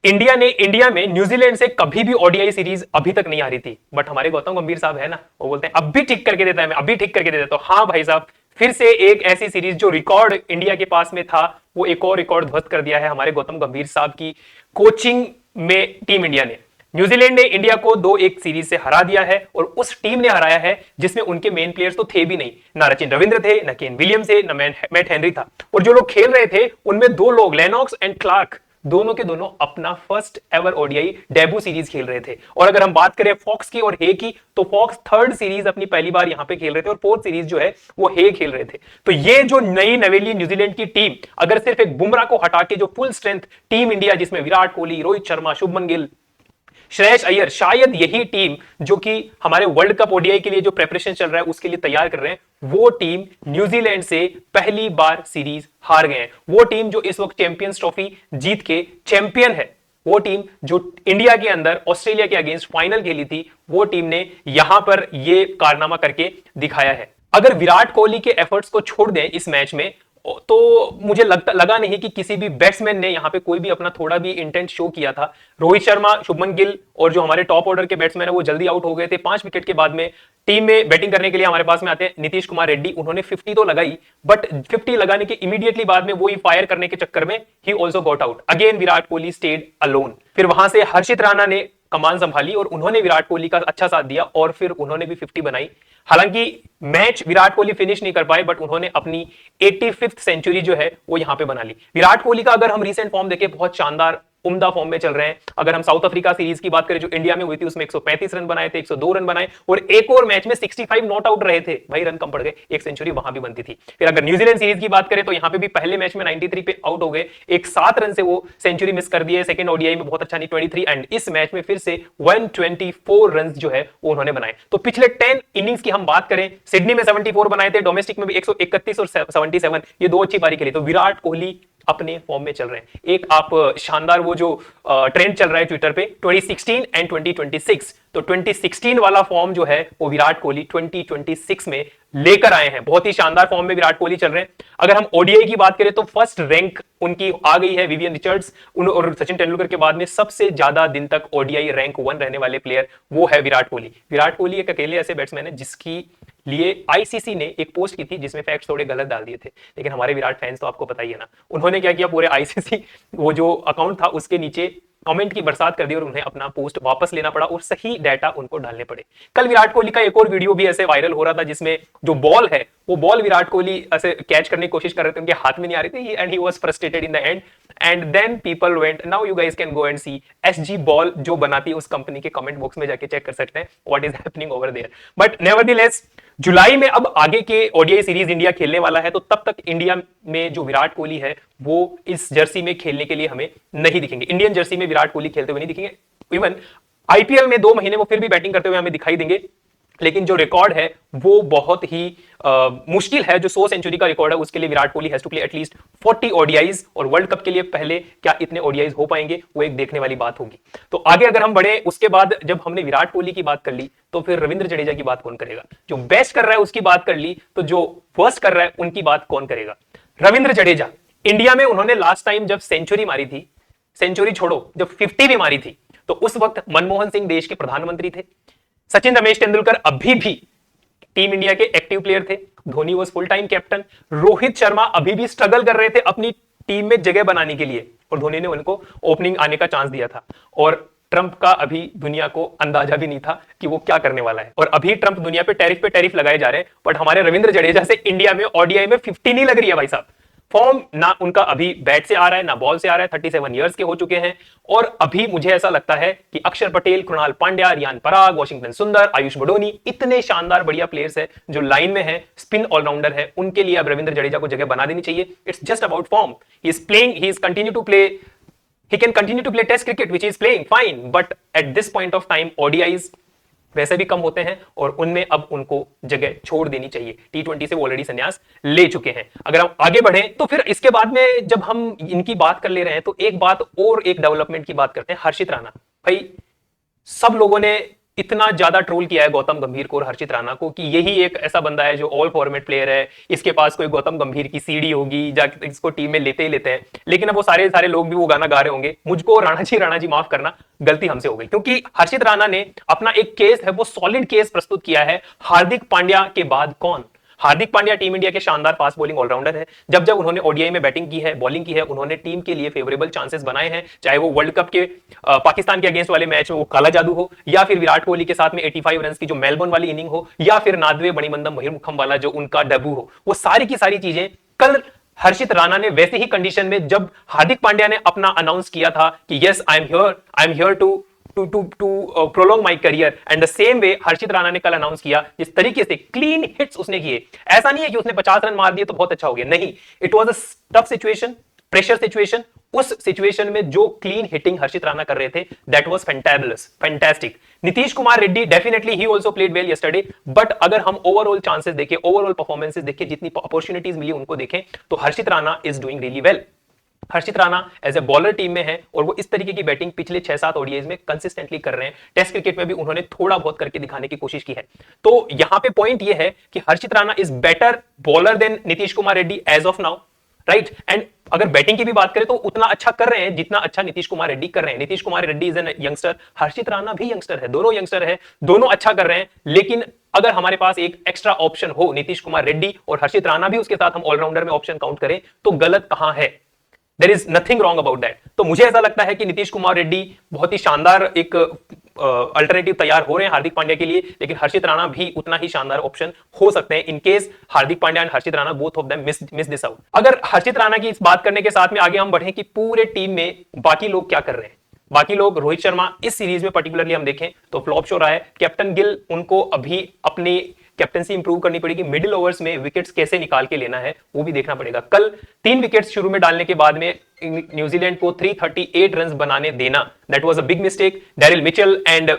India में New Zealand से कभी भी ओडीआई सीरीज अभी तक नहीं आ रही थी, बट हमारे गौतम गंभीर साहब है ना, वो बोलते हैं अब भी ठीक करके देता है, मैं अभी ठीक करके दे देता हूं। हाँ भाई साहब, फिर से एक ऐसी सीरीज जो रिकॉर्ड इंडिया के पास में था, वो एक और रिकॉर्ड ध्वस्त कर दिया है हमारे गौतम गंभीर साहब की कोचिंग में। टीम इंडिया ने, न्यूजीलैंड ने इंडिया को 2-1 सीरीज से हरा दिया है, और उस टीम ने हराया है जिसमें उनके मेन प्लेयर्स तो थे भी नहीं, ना रचिन रविंद्र थे, ना केन विलियम्स थे, ना मैट हेनरी था। और जो लोग खेल रहे थे उनमें दो लोग, लेनॉक्स एंड क्लार्क, दोनों के दोनों अपना first ever ODI debut series खेल रहे थे। और अगर हम बात करें फॉक्स की और हे की, तो फॉक्स थर्ड सीरीज अपनी पहली बार यहां पे खेल रहे थे, और फोर्थ सीरीज जो है वो हे खेल रहे थे। तो ये जो नई नवेली न्यूजीलैंड की टीम, अगर सिर्फ एक बुमराह को हटा के जो फुल स्ट्रेंथ टीम इंडिया, जिसमें विराट कोहली, रोहित शर्मा, शुभमन गिल, श्रेयस अय्यर, शायद यही टीम जो कि हमारे वर्ल्ड कप ओडीआई के लिए जो प्रेपरेशन चल रहा है उसके लिए तैयार कर रहे हैं, वो टीम न्यूजीलैंड से पहली बार सीरीज हार गए हैं। वो टीम जो इस वक्त चैंपियंस ट्रॉफी जीत के चैंपियन है, वो टीम जो इंडिया के अंदर ऑस्ट्रेलिया के अगेंस्ट फाइनल खेली थी, वो टीम ने यहां पर ये कारनामा करके दिखाया है। अगर विराट कोहली के एफर्ट्स को छोड़ दें इस मैच में, तो मुझे लगा नहीं कि किसी भी बैट्समैन ने यहां पे कोई भी अपना थोड़ा भी इंटेंट शो किया था। रोहित शर्मा, शुभमन गिल और जो हमारे टॉप ऑर्डर के बैट्समैन है वो जल्दी आउट हो गए थे 5 विकेट के बाद में। टीम में बैटिंग करने के लिए हमारे पास में आते हैं नीतीश कुमार रेड्डी, उन्होंने 50 तो लगाई, बट 50 लगाने के इमीडिएटली बाद में वो ही फायर करने के चक्कर में ही also got out. Again Virat Kohli stayed alone. फिर वहां से हर्षित राणा ने कमान संभाली और उन्होंने विराट कोहली का अच्छा साथ दिया, और फिर उन्होंने भी 50 बनाई। हालांकि मैच विराट कोहली फिनिश नहीं कर पाए, बट उन्होंने अपनी 85th सेंचुरी जो है वो यहां पे बना ली। विराट कोहली का अगर हम रीसेंट फॉर्म देखें, बहुत शानदार उम्दा फॉर्म में चल रहे हैं। अगर हम साउथ अफ्रीका सीरीज की बात करें जो इंडिया में हुई थी, उसमें 135 रन बनाए थे, 102 रन बनाए, और एक और मैच में 65 नॉट आउट रहे थे, भाई रन कम पड़ गए, एक सेंचुरी वहां भी बनती थी। फिर अगर न्यूजीलैंड सीरीज की बात करें तो यहां पे भी पहले मैच में 93 पे आउट हो गए, एक 7 रन से वो सेंचुरी मिस कर दिए। सेकंड ओडीआई में बहुत अच्छा नहीं, 23, एंड इस मैच में फिर से 124 रन जो है वो उन्होंने बनाए। तो पिछले 10 इनिंग्स की हम बात करें, सिडनी में 74 बनाए थे, डोमेस्टिक में भी 131 और 77, ये दो अच्छी पारी खेली। तो विराट कोहली अपने फॉर्म में चल रहे हैं। एक आप शानदार वो जो ट्रेंड चल रहा है ट्विटर पे 2016 एंड 2026, तो 2016 वाला फॉर्म जो है वो विराट कोहली 2026 में लेकर आए हैं। बहुत ही शानदार फॉर्म में विराट कोहली चल रहे हैं। अगर हम ओडीआई की बात करें तो फर्स्ट रैंक उनकी आ गई है विवियन रिचर्ड्स और सचिन तेंदुलकर के बाद में सबसे ज्यादा दिन तक ओडीआई रैंक 1 रहने वाले प्लेयर वो है विराट कोहली। विराट कोहली एक अकेले ऐसे बैट्समैन है जिसकी लिए आईसीसी ने एक पोस्ट की थी जिसमें फैक्ट्स थोड़े गलत डाल दिए थे, लेकिन हमारे विराट फैंस तो आपको पता ही है ना, उन्होंने क्या किया, पूरे आईसीसी वो जो अकाउंट था उसके नीचे कमेंट की बरसात कर दी और उन्हें अपना पोस्ट वापस लेना पड़ा और सही डाटा उनको डालने पड़े। कल विराट कोहली का एक और वीडियो भी ऐसे वायरल हो रहा था जिसमें जो बॉल है वो बॉल विराट कोहली ऐसे कैच करने की कोशिश कर रहे थे, उनके हाथ में नहीं आ रही थी, and he was frustrated in the end, and then people went, now you guys can go and see SG ball जो बनाती है उस कंपनी के कमेंट बॉक्स में जाके चेक कर सकते हैं what is happening over there. But nevertheless जुलाई में अब आगे के ओडीआई सीरीज इंडिया खेलने वाला है, तो तब तक इंडिया में जो विराट कोहली है वो इस जर्सी में खेलने के लिए हमें नहीं दिखेंगे। इंडियन जर्सी में विराट कोहली खेलते हुए नहीं दिखेंगे। इवन आईपीएल में 2 महीने वो फिर भी बैटिंग करते हुए हमें दिखाई देंगे, लेकिन जो रिकॉर्ड है वो बहुत ही मुश्किल है। जो 100 सेंचुरी का रिकॉर्ड है उसके लिए Virat Kohli has to play at least 40 ODIs, और वर्ल्ड कप के लिए पहले क्या इतने ओडीआईज हो पाएंगे वो एक देखने वाली बात होगी। तो आगे अगर हम बढ़े, उसके बाद जब हमने विराट कोहली की बात कर ली तो फिर रविंद्र जडेजा की बात कौन करेगा। जो बेस्ट कर रहा है उसकी बात कर ली, तो जो वर्स्ट कर रहा है उनकी बात कौन करेगा। रविंद्र जडेजा, इंडिया में उन्होंने लास्ट टाइम जब सेंचुरी मारी थी, सेंचुरी छोड़ो जब 50 भी मारी थी, तो उस वक्त मनमोहन सिंह देश के प्रधानमंत्री थे। सचिन रमेश तेंदुलकर अभी भी टीम इंडिया के एक्टिव प्लेयर थे। Dhoni was full time captain. Rohit Sharma अभी भी स्ट्रगल कर रहे थे अपनी टीम में जगह बनाने के लिए, और धोनी ने उनको ओपनिंग आने का चांस दिया था। और ट्रंप का अभी दुनिया को अंदाजा भी नहीं था कि वो क्या करने वाला है, और अभी ट्रंप दुनिया पे टैरिफ लगाए जा रहे हैं, बट हमारे रविंद्र जडेजा से इंडिया में ओडीआई में 50 नहीं लग रही है भाई साहब। फॉर्म ना उनका अभी बैट से आ रहा है ना बॉल से आ रहा है। 37 इयर्स के हो चुके हैं, और अभी मुझे ऐसा लगता है कि अक्षर पटेल, कृणाल पांड्या, रियान पराग, वॉशिंगटन सुंदर, आयुष बडोनी, इतने शानदार बढ़िया प्लेयर्स है जो लाइन में है, स्पिन ऑलराउंडर है, उनके लिए अब रविंद्र जडेजा को जगह बना देनी चाहिए। It's just about form. He is playing, he is continue to play, he can continue to play test cricket which he is playing fine, but at this point of time ODIs वैसे भी कम होते हैं और उनमें अब उनको जगह छोड़ देनी चाहिए। T20 से वो ऑलरेडी संन्यास ले चुके हैं। अगर हम आगे बढ़े तो फिर इसके बाद में जब हम इनकी बात कर ले रहे हैं तो एक बात और, एक डेवलपमेंट की बात करते हैं। हर्षित राणा भाई, सब लोगों ने इतना ज्यादा ट्रोल किया है गौतम गंभीर को और हर्षित राणा को कि यही एक ऐसा बंदा है जो ऑल फॉर्मेट प्लेयर है, इसके पास कोई गौतम गंभीर की सीडी होगी, जाके इसको टीम में लेते ही लेते हैं। लेकिन अब वो सारे सारे लोग भी वो गाना गा रहे होंगे, मुझको राणा जी माफ करना, गलती हमसे हो गई, क्योंकि हर्षित राणा ने अपना एक केस है वो सॉलिड केस प्रस्तुत किया है। हार्दिक पांड्या के बाद कौन? हार्दिक पांड्या टीम इंडिया के शानदार फास्ट बॉलिंग ऑलराउंडर है। जब जब उन्होंने ओडीआई में बैटिंग की है, बॉलिंग की है, उन्होंने टीम के लिए फेवरेबल चांसेस बनाए हैं, चाहे वो वर्ल्ड कप के पाकिस्तान के अगेंस्ट वाले मैच में वो काला जादू हो, या फिर विराट कोहली के साथ में 85 रन की जो मेलबर्न वाली इनिंग हो, या फिर नादवे मणिमंदम महिरमुखम वाला जो उनका डेब्यू हो, वो सारी की सारी चीजें कल हर्षित राणा ने वैसे ही कंडीशन में जब हार्दिक पांड्या ने अपना अनाउंस किया था कि yes I am here to prolong my career, and the same way Harshit Rana ने कल अनाउंस किया, जिस तरीके से क्लीन हिट्स उसने किए। ऐसा नहीं है कि उसने 50 रन मार दिए तो बहुत अच्छा हो गया, नहीं, it was a tough situation, pressure situation. उस सिचुएशन में जो क्लीन हिटिंग हर्षित राणा कर रहे थे, that was fantabulous, fantastic. Nitish Kumar Reddy definitely he also played well yesterday, but अगर हम ओवरऑल चांसेस देखें, ओवरऑल परफॉर्मेंसेस देखें, जितनी अपॉर्चुनिटीज मिली उनको देखें, तो Harshit Rana is doing really well. Harshit Rana as a bowler team में है और वो इस तरीके की बैटिंग पिछले 6-7 ओडीआईज में कंसिस्टेंटली कर रहे हैं। टेस्ट क्रिकेट में भी उन्होंने थोड़ा बहुत करके दिखाने की कोशिश की है। तो यहां पे पॉइंट ये है कि Harshit Rana is better bowler than Nitish Kumar Reddy as of now, right. And अगर बैटिंग की भी बात करें तो उतना अच्छा कर रहे हैं जितना अच्छा नीतीश कुमार रेड्डी कर रहे हैं। Nitish Kumar Reddy is an youngster, Harshit Rana भी यंगस्टर है, दोनों यंगस्टर है, दोनों अच्छा कर रहे हैं। लेकिन अगर हमारे पास एक एक्स्ट्रा ऑप्शन हो, नीतीश कुमार रेड्डी और हर्षित राणा भी उसके साथ हम ऑलराउंडर में ऑप्शन काउंट करें, तो गलत कहां है? There is nothing wrong about that. तो मुझे ऐसा लगता है कि नीतीश कुमार रेड्डी बहुत ही शानदार एक अल्टरनेटिव तैयार हो रहे हैं हार्दिक पांड्या के लिए, लेकिन हर्षित राणा भी उतना ही शानदार ऑप्शन हो सकते हैं in case Hardik Pandya and Harshit Rana both of them miss this out. अगर हर्षित राणा की इस बात करने के साथ में आगे हम बढ़े कि पूरे टीम में बाकी लोग क्या कर रहे हैं, बाकी लोग, रोहित शर्मा इस सीरीज में पर्टिकुलरली हम देखें तो फ्लॉप शो रहा है। कैप्टन गिल, उनको अभी अपनी कैप्टनसी इंप्रूव करनी पड़ेगी, मिडिल ओवर्स में विकेट्स कैसे निकाल के लेना है वो भी देखना पड़ेगा। कल 3 विकेट्स शुरू में डालने के बाद में न्यूजीलैंड को 338 रन बनाने देना, that was a big mistake. Daryl Mitchell and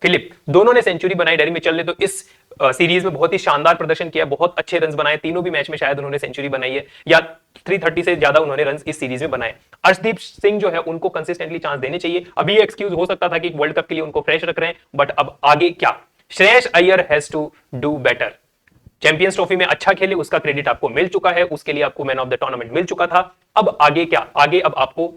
Philip दोनों ने सेंचुरी बनाई। डेरिल मिचेल ने तो इस सीरीज में बहुत ही शानदार प्रदर्शन किया, बहुत अच्छे रन बनाए, तीनों भी मैच में शायद उन्होंने सेंचुरी बनाई है, या 330 से ज्यादा उन्होंने रन इस सीरीज में बनाए। अर्शदीप सिंह जो है उनको कंसिस्टेंटली चांस देने चाहिए। अभी एक्सक्यूज हो सकता था कि वर्ल्ड कप के लिए उनको फ्रेश रख रहे हैं, बट अब आगे क्या? Shreyas Iyer has to do better. Champions Trophy में अच्छा खेले, उसका क्रेडिट आपको मिल चुका है, उसके लिए आपको मैन ऑफ द टूर्नामेंट मिल चुका था। अब आगे क्या? आगे अब आपको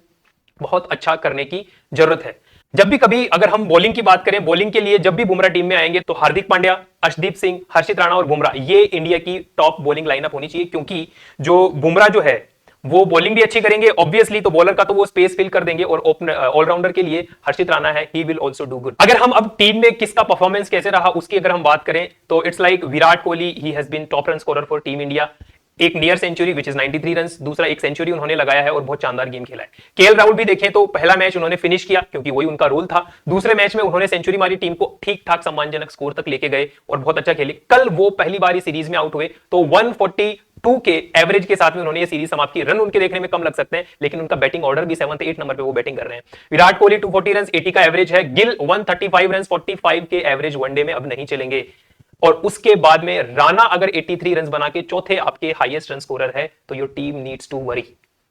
बहुत अच्छा करने की जरूरत है। जब भी कभी अगर हम बॉलिंग की बात करें, बॉलिंग के लिए जब भी बुमराह टीम में आएंगे तो हार्दिक पांड्या, अर्शदीप सिंह, हर्षित राणा और बुमराह, ये इंडिया की टॉप बॉलिंग लाइनअप होनी चाहिए। क्योंकि जो बुमराह जो है वो बॉलिंग भी अच्छी करेंगे ऑब्वियसली, तो बॉलर का तो वो स्पेस फिल कर देंगे, और ऑलराउंडर के लिए हर्षित राणा है, he will also do good. अगर हम अब टीम में किसका परफॉर्मेंस कैसे रहा उसकी अगर हम बात करें तो it's like Virat Kohli, he has been top run scorer for team India, एक near century which is 93 run, दूसरा एक सेंचुरी उन्होंने लगाया है और बहुत शानदार गेम खेला है। केएल राहुल भी देखें तो पहला मैच उन्होंने फिनिश किया क्योंकि वही उनका रोल था, दूसरे मैच में उन्होंने सेंचुरी मारी, टीम को ठीक ठाक सम्मानजनक स्कोर तक लेके गए और बहुत अच्छा खेले। कल वो पहली बार इस सीरीज में आउट हुए तो 142 के एवरेज के साथ में उन्होंने ये सीरीज समाप्त की। रन उनके देखने में कम लग सकते हैं लेकिन उनका बैटिंग ऑर्डर भी 7th 8th नंबर पे वो बैटिंग कर रहे हैं। विराट कोहली 240 रन 80 का एवरेज है, गिल 135 रन 45 के एवरेज वनडे में अब नहीं चलेंगे। और उसके बाद में राणा अगर 83 रन बना के चौथे आपके हाईएस्ट रन स्कोरर है तो your team needs to worry.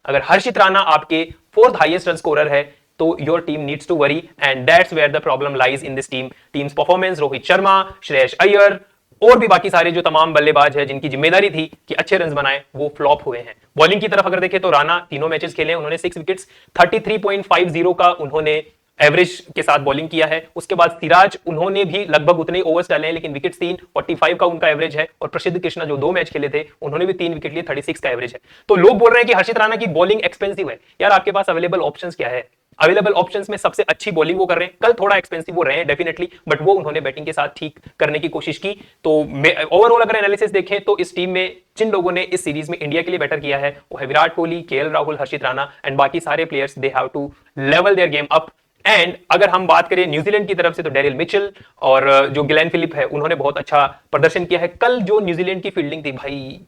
अगर हर्षित राणा आपके 4th हाईएस्ट रन स्कोरर है तो your team needs to worry, and that's where the problem lies in this team. Teams performance, Rohit Sharma, Shreyas Iyer और भी बाकी सारे जो तमाम बल्लेबाज है जिनकी जिम्मेदारी थी कि अच्छे रन बनाए, वो फ्लॉप हुए हैं। बॉलिंग की तरफ अगर देखें तो राणा तीनों मैचेस खेले, उन्होंने 6 विकेट्स 33.50 का उन्होंने एवरेज के साथ बॉलिंग किया है। उसके बाद सिराज, उन्होंने भी लगभग उतने ओवर्स डाले हैं लेकिन विकेट 3 45 का उनका एवरेज है। और प्रसिद्ध कृष्णा जो 2 मैच खेले थे उन्होंने भी 3 विकेट लिए, 36 का एवरेज है। तो लोग बोल रहे हैं कि हर्षित राणा की बॉलिंग एक्सपेंसिव है। यार आपके पास अवेलेबल ऑप्शंस क्या है? अवेलेबल ऑप्शंस में सबसे अच्छी बॉलिंग वो कर रहे हैं। कल थोड़ा एक्सपेंसिव वो रहे हैं डेफिनेटली, बट वो उन्होंने बैटिंग के साथ ठीक करने की कोशिश की। तो ओवरऑल अगर एनालिसिस देखें तो इस टीम में जिन लोगों ने इस सीरीज में इंडिया के लिए बेटर किया है वो है विराट कोहली, केएल राहुल, हर्षित राणा एंड बाकी सारे players, they have to level their game up. And अगर हम बात करें न्यूजीलैंड की तरफ से तो डेरिल मिचेल और जो गिलेन फिलिप है उन्होंने बहुत अच्छा प्रदर्शन किया है। कल जो न्यूजीलैंड की फील्डिंग थी भाई,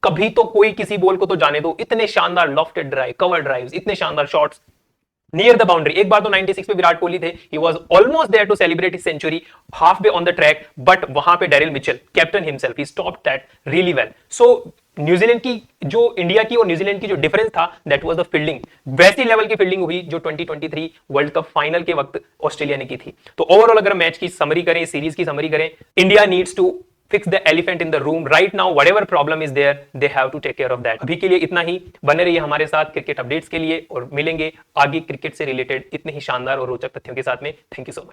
कभी तो कोई किसी बॉल को तो जाने दो, इतने शानदार लॉफ्टेड ड्राइव, कवर ड्राइव्स, इतने शानदार शॉट्स, नियर द बाउंड्री। एक बार तो 96 पे विराट कोहली थे, he was almost there to celebrate his century, half way on the track, but वहां पे Daryl Mitchell captain himself, he stopped that really well. So New Zealand की जो इंडिया की और न्यूजीलैंड की जो डिफरेंस था, दैट वाज द फील्डिंग। वैसी लेवल की फील्डिंग हुई जो 2023 वर्ल्ड कप फाइनल के वक्त ऑस्ट्रेलिया ने की थी। तो ओवरऑल अगर मैच की समरी करें, सीरीज की समरी करें, India needs to fix the elephant in the room right now, whatever problem is there they have to take care of that। अभी के लिए इतना ही। बने रहिए हमारे साथ क्रिकेट अपडेट्स के लिए और मिलेंगे आगे क्रिकेट से रिलेटेड इतने ही शानदार और रोचक तथ्यों के साथ में। Thank you so much.